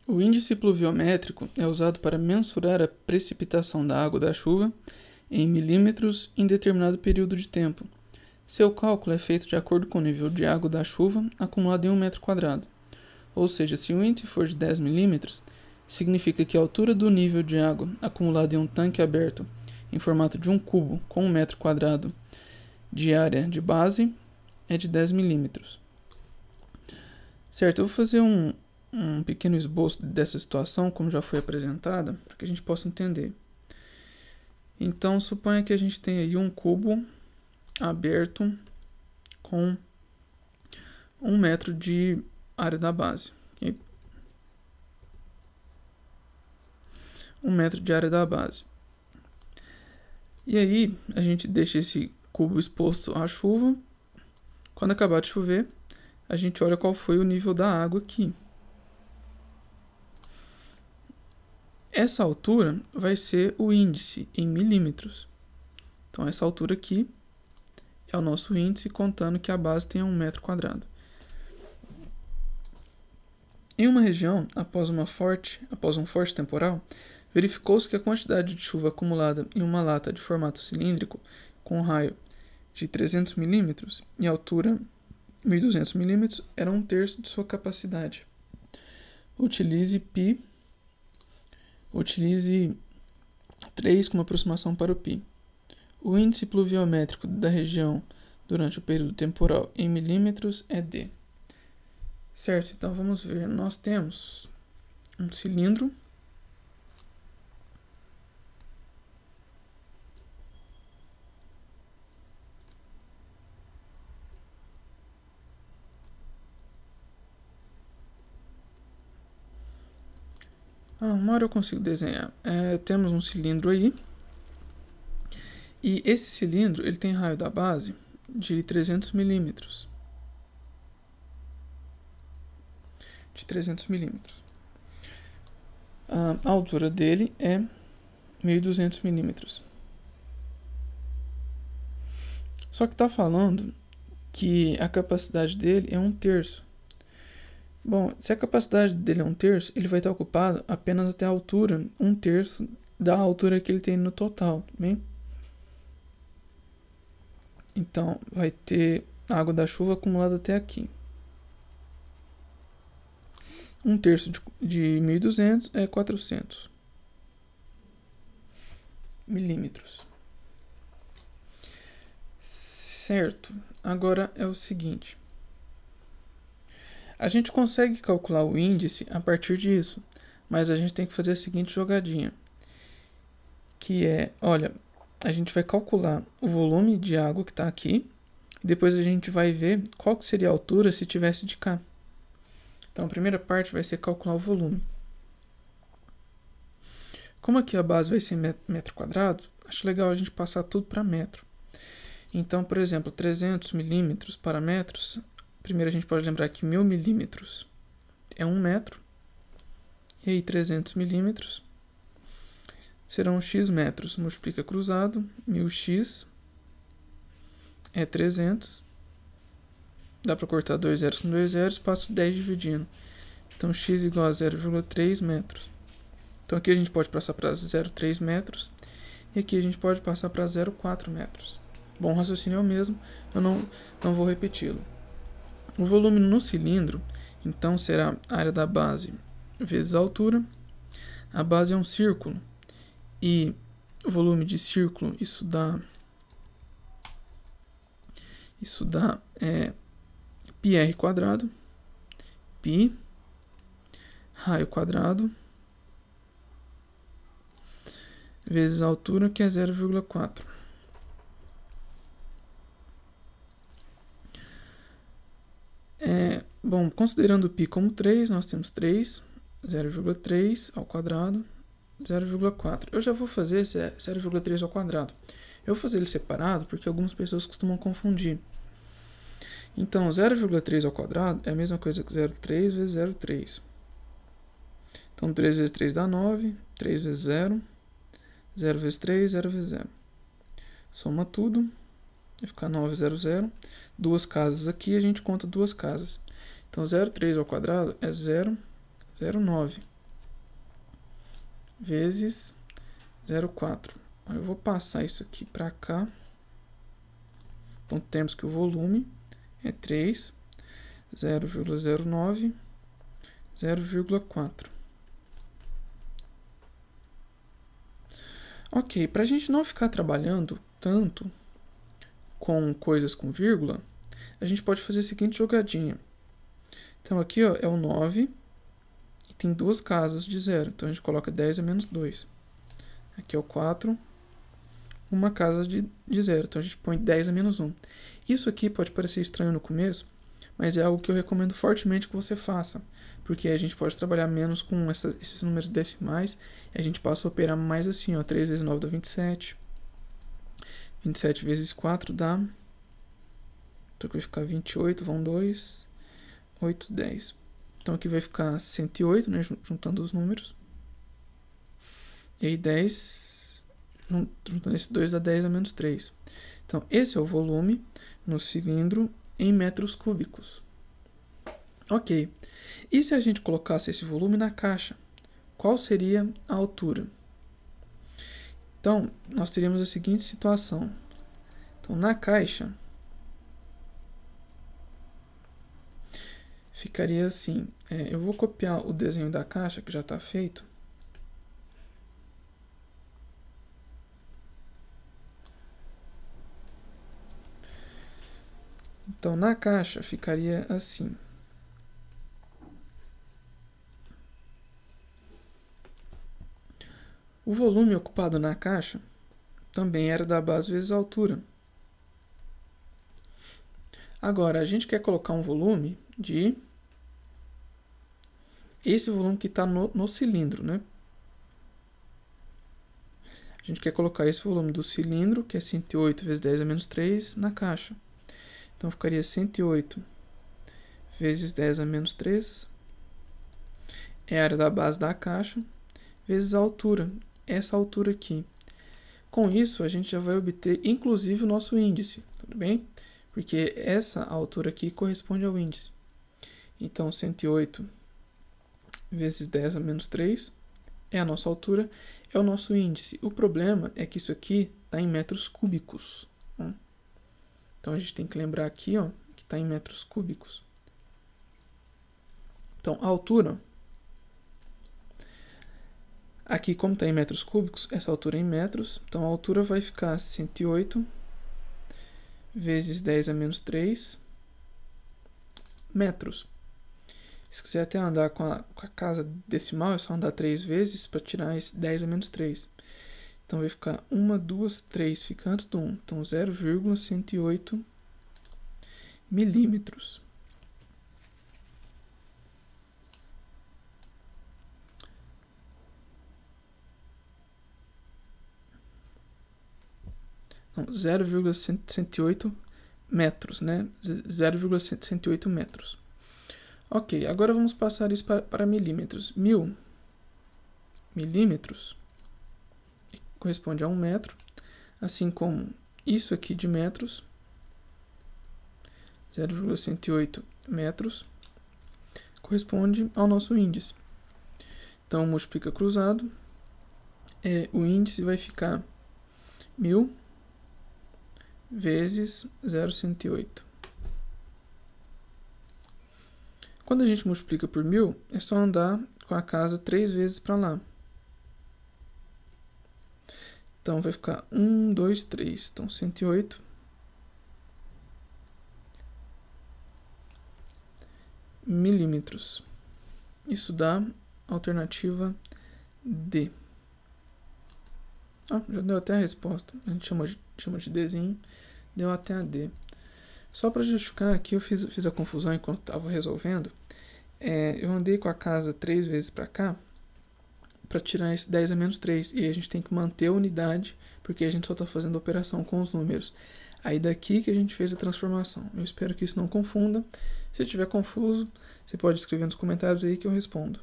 O índice pluviométrico é usado para mensurar a precipitação da água da chuva em milímetros em determinado período de tempo. Seu cálculo é feito de acordo com o nível de água da chuva acumulado em 1 metro quadrado. Ou seja, se o índice for de 10 milímetros, significa que a altura do nível de água acumulado em um tanque aberto em formato de um cubo com 1 metro quadrado de área de base é de 10 milímetros. Certo, eu vou fazer um pequeno esboço dessa situação, como já foi apresentada, para que a gente possa entender. Então, suponha que a gente tem aí um cubo aberto com 1 metro de área da base. Okay? 1 metro de área da base. E aí, a gente deixa esse cubo exposto à chuva. Quando acabar de chover, a gente olha qual foi o nível da água aqui. Essa altura vai ser o índice em milímetros. Então, essa altura aqui é o nosso índice, contando que a base tenha 1 metro quadrado. Em uma região, após um forte temporal, verificou-se que a quantidade de chuva acumulada em uma lata de formato cilíndrico com raio de 300 milímetros e altura 1.200 milímetros era 1/3 de sua capacidade. Utilize 3 como aproximação para o π. O índice pluviométrico da região durante o período temporal em milímetros é d. Certo, então vamos ver. Nós temos um cilindro uma hora eu consigo desenhar. Temos um cilindro aí. E esse cilindro ele tem raio da base de 300 milímetros. A altura dele é 1.200 milímetros. Só que está falando que a capacidade dele é 1/3. Bom, se a capacidade dele é 1/3, ele vai estar ocupado apenas até a altura 1/3 da altura que ele tem no total, bem? Então, vai ter água da chuva acumulada até aqui. 1/3 de 1.200 é 400 milímetros. Certo, agora é o seguinte. A gente consegue calcular o índice a partir disso, mas a gente tem que fazer a seguinte jogadinha. Que é, olha, a gente vai calcular o volume de água que está aqui, e depois a gente vai ver qual que seria a altura se tivesse de cá. Então a primeira parte vai ser calcular o volume. Como aqui a base vai ser metro quadrado, acho legal a gente passar tudo para metro. Então, por exemplo, 300 milímetros para metros. Primeiro a gente pode lembrar que 1.000 milímetros é 1 metro. E aí 300 milímetros serão x metros. Multiplica cruzado. 1.000x é 300. Dá para cortar 2 zeros com 2 zeros. Passo 10 dividindo. Então x igual a 0,3 metros. Então aqui a gente pode passar para 0,3 metros. E aqui a gente pode passar para 0,4 metros. Bom, o raciocínio é o mesmo. Eu não vou repeti-lo. O volume no cilindro, então, será a área da base vezes a altura. A base é um círculo. E o volume de círculo, isso dá πr quadrado. Π, raio quadrado, vezes a altura, que é 0,4. Bom, considerando π como 3, nós temos 3, 0,3 ao quadrado, 0,4. Eu já vou fazer esse 0,3 ao quadrado. Eu vou fazer ele separado porque algumas pessoas costumam confundir. Então, 0,3 ao quadrado é a mesma coisa que 0,3 vezes 0,3. Então, 3 vezes 3 dá 9, 3 vezes 0, 0 vezes 3, 0 vezes 0. Soma tudo, vai ficar 9, 0, 0. Duas casas aqui, a gente conta duas casas. Então, 0,3 ao quadrado é 0,09. vezes 0,4. Eu vou passar isso aqui para cá. Então, temos que o volume é 3, 0,09, 0,4. Ok, para a gente não ficar trabalhando tanto com coisas com vírgula, a gente pode fazer a seguinte jogadinha. Então, aqui ó, é o 9 e tem duas casas de 0. Então, a gente coloca 10 a menos 2. Aqui é o 4, uma casa de 0. Então, a gente põe 10 a menos 1. Isso aqui pode parecer estranho no começo, mas é algo que eu recomendo fortemente que você faça, porque a gente pode trabalhar menos com esses números decimais, e a gente passa a operar mais assim, ó, 3 vezes 9 dá 27, 27 vezes 4 dá, então aqui vai ficar 28, vão 2, 8, 10. Então aqui vai ficar 108, né, juntando os números, e aí 10, juntando esses dois dá 10 a menos 3. Então esse é o volume no cilindro em metros cúbicos. Ok. E se a gente colocasse esse volume na caixa? Qual seria a altura? Então, nós teríamos a seguinte situação. Então, na caixa, ficaria assim. Eu vou copiar o desenho da caixa, que já está feito. Então, na caixa, ficaria assim. O volume ocupado na caixa também era da base vezes a altura. Agora, a gente quer colocar um volume de... esse volume que está no cilindro, né? A gente quer colocar esse volume do cilindro, que é 108 vezes 10 a menos 3, na caixa. Então, ficaria 108 vezes 10 a menos 3, é a área da base da caixa, vezes a altura, essa altura aqui. Com isso, a gente já vai obter, inclusive, o nosso índice, tudo bem? Porque essa altura aqui corresponde ao índice. Então, 108 vezes 10 a menos 3 é a nossa altura, é o nosso índice. O problema é que isso aqui está em metros cúbicos, né? Então, a gente tem que lembrar aqui, ó, que está em metros cúbicos. Então, a altura, aqui como está em metros cúbicos, essa altura é em metros. Então, a altura vai ficar 108 vezes 10 a menos 3 metros. Se quiser até andar com a casa decimal, é só andar 3 vezes para tirar esse 10 a menos 3. Então, vai ficar 1, 2, 3, fica antes do 1. Então, 0,108 milímetros. Não, 0,108 metros, né? 0,108 metros. Ok, agora vamos passar isso para milímetros. 1000 milímetros corresponde a 1 metro, assim como isso aqui de metros, 0,108 metros, corresponde ao nosso índice. Então, multiplica cruzado, o índice vai ficar 1000 vezes 0,108. Quando a gente multiplica por 1000, é só andar com a casa 3 vezes para lá. Então, vai ficar 1, 2, 3. Então, 108 milímetros. Isso dá a alternativa D. Já deu até a resposta. A gente chama de Dzinho. Deu até a D. Só para justificar aqui, eu fiz a confusão enquanto estava resolvendo. Eu andei com a casa 3 vezes para cá, para tirar esse 10 a menos 3. E a gente tem que manter a unidade, porque a gente só está fazendo a operação com os números. Aí daqui que a gente fez a transformação. Eu espero que isso não confunda. Se tiver confuso, você pode escrever nos comentários aí que eu respondo.